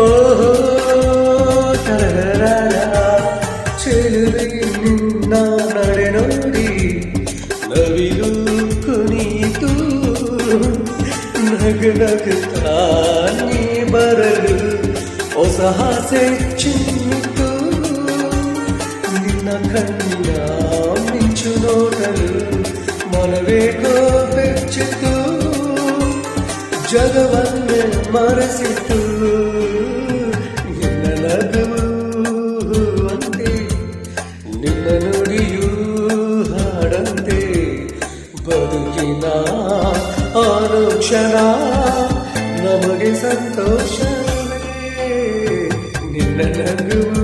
ಓಹೋ ತರರ ಚೆಲುವೆ ನಿನ್ನ ನಡೆ ನೋಡಿ ನವಿಲು ಕುಣಿತು ನಗುತ್ತಾ ನೀ ಬರಲು ಹೊಸ ಆಸೆ ಚಿಮ್ಮಿತು ನಿನ್ನ ಕಣ್ಣ ಮಿಂಚು ನೋಡಲು ಮನವೇಗೋ ಬೆಚ್ಚಿತು ಜಗವನ್ನೇ ಮರೆಸಿತು ನಿನ್ನ ನಗುವು ಅಂತೆ ನಿನ್ನ ನುಡಿಯೂ ಹಾಡಂತೆ ಬದುಕಿನ ಅನುಕ್ಷಣ ನಮಗೆ ಸಂತೋಷವೇ ನಿನ್ನ ನಗುವು